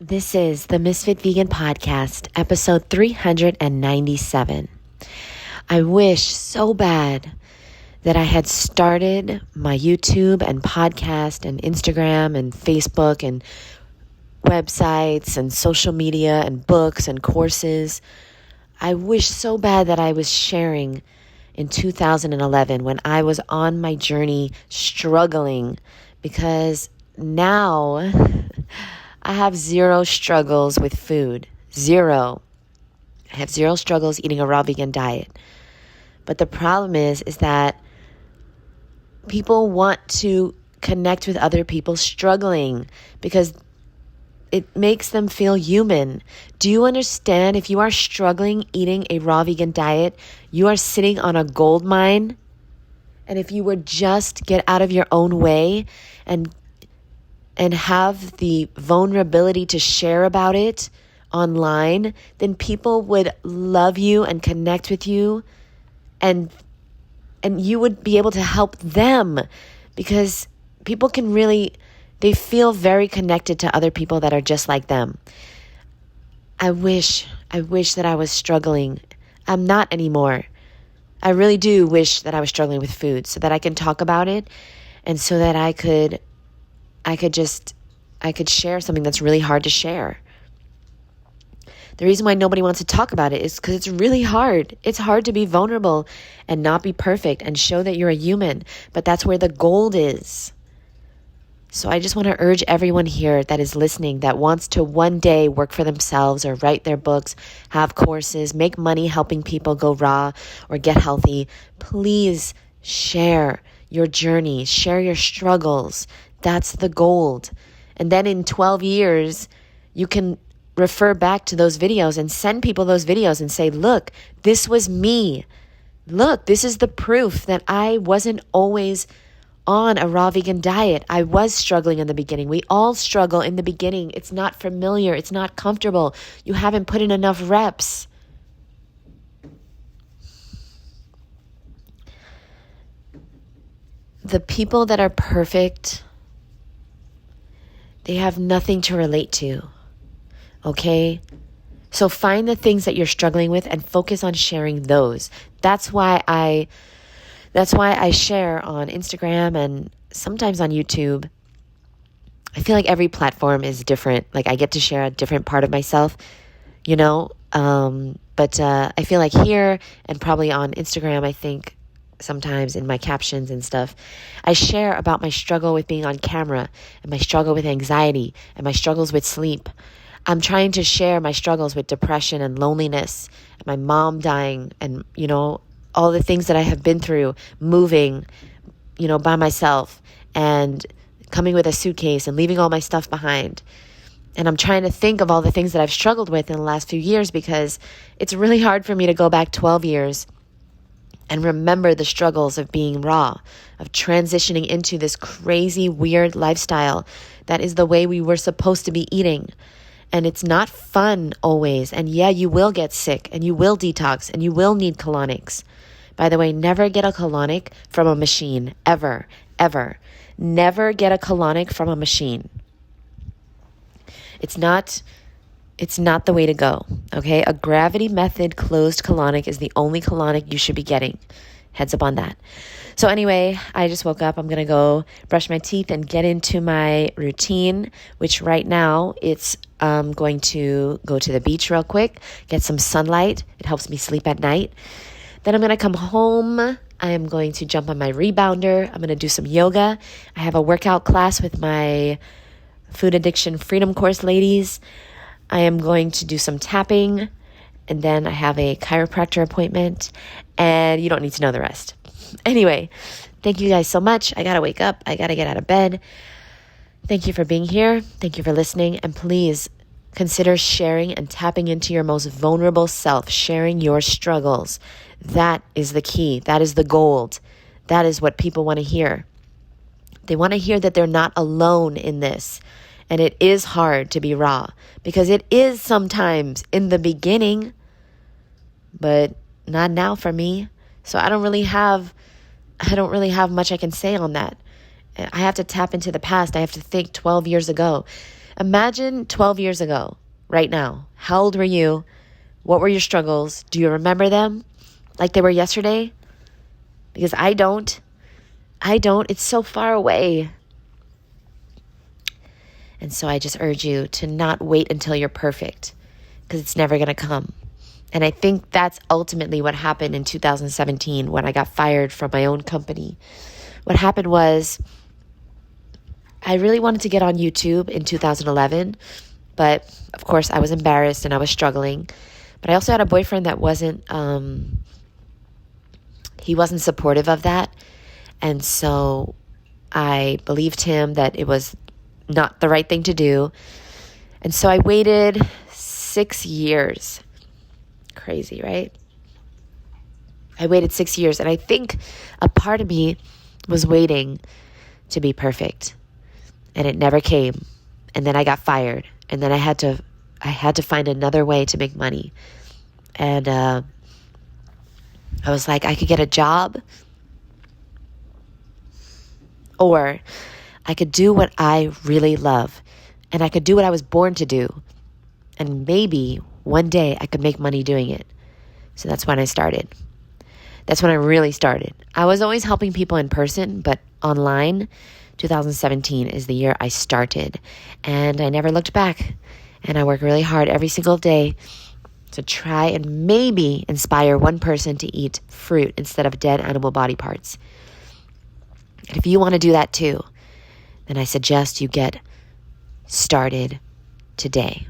This is the Ms.FitVegan podcast, episode 397. I wish so bad that I had started my YouTube and podcast and Instagram and Facebook and websites and social media and books and courses. I wish so bad that I was sharing in 2011 when I was on my journey struggling, because now I have zero struggles with food. Zero. I have zero struggles eating a raw vegan diet. But the problem is that people want to connect with other people struggling because it makes them feel human. Do you understand? If you are struggling eating a raw vegan diet, you are sitting on a gold mine. And if you would just get out of your own way and have the vulnerability to share about it online, then people would love you and connect with you, and you would be able to help them, because people they feel very connected to other people that are just like them. I wish that I was struggling. I'm not anymore. I really do wish that I was struggling with food so that I can talk about it, and so that I could share something that's really hard to share. The reason why nobody wants to talk about it is because it's really hard. It's hard to be vulnerable and not be perfect and show that you're a human. But that's where the gold is. So I just want to urge everyone here that is listening, that wants to one day work for themselves or write their books, have courses, make money helping people go raw or get healthy. Please share your journey, share your struggles. That's the gold. And then in 12 years, you can refer back to those videos and send people those videos and say, look, this was me. Look, this is the proof that I wasn't always on a raw vegan diet. I was struggling in the beginning. We all struggle in the beginning. It's not familiar. It's not comfortable. You haven't put in enough reps. The people that are perfect, they have nothing to relate to, okay? So find the things that you're struggling with and focus on sharing those. That's why I share on Instagram and sometimes on YouTube. I feel like every platform is different. Like I get to share a different part of myself, but I feel like here and probably on Instagram, I think sometimes in my captions and stuff, I share about my struggle with being on camera and my struggle with anxiety and my struggles with sleep. I'm trying to share my struggles with depression and loneliness and my mom dying and, all the things that I have been through, moving, by myself and coming with a suitcase and leaving all my stuff behind. And I'm trying to think of all the things that I've struggled with in the last few years, because it's really hard for me to go back 12 years and remember the struggles of being raw, of transitioning into this crazy, weird lifestyle that is the way we were supposed to be eating. And it's not fun always. And yeah, you will get sick and you will detox and you will need colonics. By the way, never get a colonic from a machine. Ever, ever. Never get a colonic from a machine. It's not the way to go, okay? A gravity method closed colonic is the only colonic you should be getting. Heads up on that. So anyway, I just woke up. I'm going to go brush my teeth and get into my routine, which right now it's going to go to the beach real quick, get some sunlight. It helps me sleep at night. Then I'm going to come home. I am going to jump on my rebounder. I'm going to do some yoga. I have a workout class with my Food Addiction Freedom Course ladies. I am going to do some tapping, and then I have a chiropractor appointment, and you don't need to know the rest. Anyway, thank you guys so much. I got to wake up. I got to get out of bed. Thank you for being here. Thank you for listening, and please consider sharing and tapping into your most vulnerable self, sharing your struggles. That is the key. That is the gold. That is what people want to hear. They want to hear that they're not alone in this. And it is hard to be raw, because it is sometimes in the beginning, but not now for me. So I don't really have much I can say on that. I have to tap into the past. I have to think 12 years ago. Imagine 12 years ago, right now. How old were you? What were your struggles? Do you remember them like they were yesterday? Because I don't. It's so far away. And so I just urge you to not wait until you're perfect, because it's never going to come. And I think that's ultimately what happened in 2017 when I got fired from my own company. What happened was I really wanted to get on YouTube in 2011, but of course I was embarrassed and I was struggling. But I also had a boyfriend that he wasn't supportive of that. And so I believed him that it was not the right thing to do. And so I waited 6 years. Crazy, right? I waited 6 years, and I think a part of me was waiting to be perfect, and it never came. And then I got fired, and then I had to find another way to make money. And I was like, I could get a job, or I could do what I really love, and I could do what I was born to do, and maybe one day I could make money doing it. So that's when I started. That's when I really started. I was always helping people in person, but online, 2017 is the year I started, and I never looked back. And I work really hard every single day to try and maybe inspire one person to eat fruit instead of dead animal body parts. And if you want to do that too, then I suggest you get started today.